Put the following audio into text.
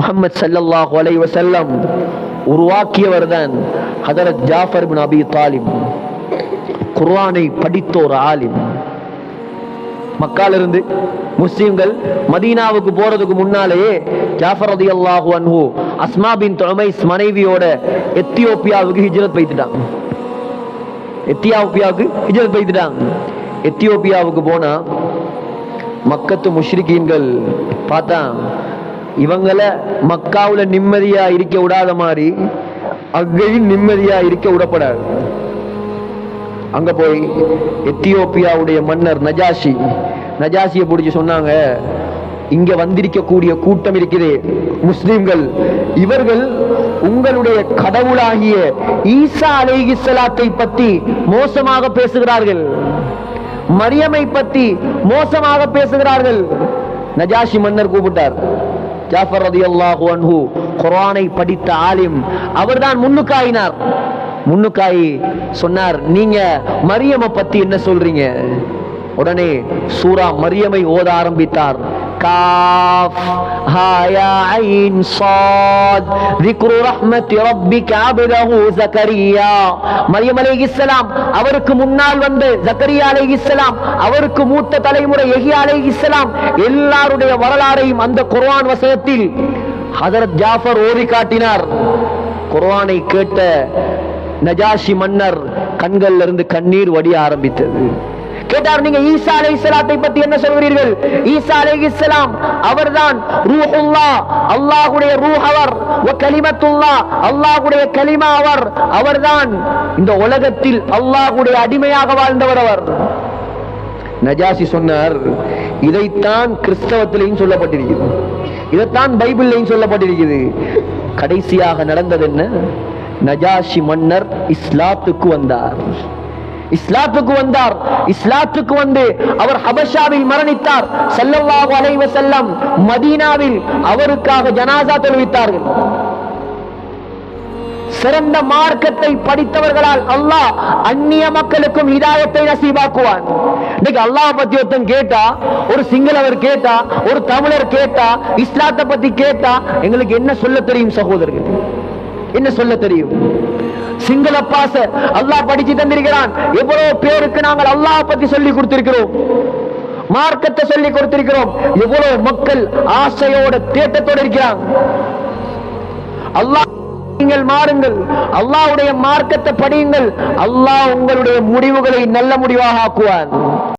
முஹம்மது ஸல்லல்லாஹு அலைஹி வஸல்லம் உருவாக்கியவர் தான் ஹஜரத் ஜாஃபர் இப்னு அபி தாலிப். குர்ஆனை படித்த ஒரு ஆலிம். மக்காலிருந்து முஸ்லிம்கள் மதீனாவுக்கு போறதுக்கு முன்னாலேயே ஜாஃபர் ரலியல்லாஹு அன்ஹு அஸ்மா பின்த் உமைஸ் மனைவியோட எத்தியோப்பியாவுக்கு ஹிஜ்ரத் போயிட்டாங்க. எத்தியோப்பியாவுக்கு போனா மக்கத்து முஷ்ரிக்கீன்கள் பார்த்தா இவங்களை மக்காவுல நிம்மதியா இருக்க விடாத மாதிரி அங்கேயும் நிம்மதியா இருக்க விடப்படாது. அங்க போய் எத்தியோப்பியாவுடைய மன்னர் நஜாஷியை பிடிச்சு சொன்னாங்க, இங்க வந்திருக்கக்கூடிய கூட்டம் இருக்கிறே முஸ்லிம்கள், இவர்கள் உங்களுடைய கடவுளாகிய ஈசா அலைஹிஸ்ஸலாத்தை பற்றி மோசமாக பேசுகிறார்கள், மரியமை பற்றி மோசமாக பேசுகிறார்கள். நஜாஷி மன்னர் கூப்பிட்டார். ஜாஃபர் ரலியல்லாஹு அன்ஹு குர்ஆனை படித்த ஆலிம், அவர்தான் முன்னுக்காயினார். முன்னுக்காயி சொன்னார், நீங்க மரியமை பத்தி என்ன சொல்றீங்க? உடனே சூரா மரியமை ஓத ஆரம்பித்தார். காஃப் ஹா யா ஐன் ஸாத் ذிக்ரு ரஹ்மத்தி ரப்பிக அப்தஹு ஜக்கரியா. மரியம் அலைஹிஸ்ஸலாம் அவருக்கு முன்னால் வந்து ஜக்கரியா அலைஹிஸ்ஸலாம், அவருக்கு மூத்த தலைமுறை யஹ்யா அலைஹிஸ்ஸலாம், எல்லாருடைய வரலாறையும் அந்த குர்ஆன் வசனத்தில் ஹஜரத் ஜாஃபர் ஓதி காட்டினார். குர்ஆனை கேட்ட நஜாஷி மன்னர் கண்கள்ல இருந்து கண்ணீர் வடிய ஆரம்பித்தது. கேட்டார், நீங்க ஈசா அலைஹிஸ்ஸலாத்தை பத்தி என்ன சொல்கிறீர்கள்? ஈசா அலைஹிஸ்ஸலாம் அவர்தான் ரூஹுல்லாஹ், அல்லாஹ்வுடைய ரூஹ் அவர், வ கலிமத்துல்லாஹ், அல்லாஹ்வுடைய கலிமா அவர், அவர்தான் இந்த உலகத்தில் அல்லாஹ்வுடைய அடிமையாக வாழ்ந்தவர் அவர். நஜாஷி சொன்னார், இதைத்தான் கிறிஸ்தவத்திலையும் சொல்லப்பட்டிருக்கிறது, இதைத்தான் பைபிள்லையும் சொல்லப்பட்டிருக்கிறது. கடைசியாக நடந்தது என்ன? நஜாஷி மன்னர் இஸ்லாத்துக்கு வந்தார். இஸ்லாத்துக்கு வந்து அவர் ஹபஷாவில் மரணித்தார். ஸல்லல்லாஹு அலைஹி வஸல்லம் மதீனாவில் அவருக்காக ஜனாஸா தொழுவித்தார்கள். சிறந்த மார்க்கத்தை படித்தவர்களால் அல்லாஹ் அந்நிய மக்களுக்கும் ஹிதாயத்தை நசீபாக்குவான். இன்னைக்கு அல்லாஹ் பத்தி ஒருத்தன் கேட்டா, ஒரு சிங்களவர் கேட்டா, ஒரு தமிழர் கேட்டா, இஸ்லாத்தை பத்தி கேட்டா, எங்களுக்கு என்ன சொல்ல தெரியும் சகோதரர்கள்? என்ன சொல்ல தெரியும்? சிங்கள பாச அல்லாஹ் படிச்சு தந்திருக்கிறான். எவ்வளவு பேருக்கு நாங்கள் அல்லாஹ் பத்தி சொல்லி கொடுத்திருக்கிறோம், மார்க்கத்தை சொல்லி கொடுத்திருக்கிறோம். எவ்வளவு மக்கள் ஆசையோட தேட்டத்தோடு இருக்கிறாங்க. அல்லாஹ் நீங்கள் மாறுங்கள், அல்லாஹ்வுடைய மார்க்கத்தை படியுங்கள், அல்லாஹ் உங்களுடைய முடிவுகளை நல்ல முடிவாக ஆக்குவான்.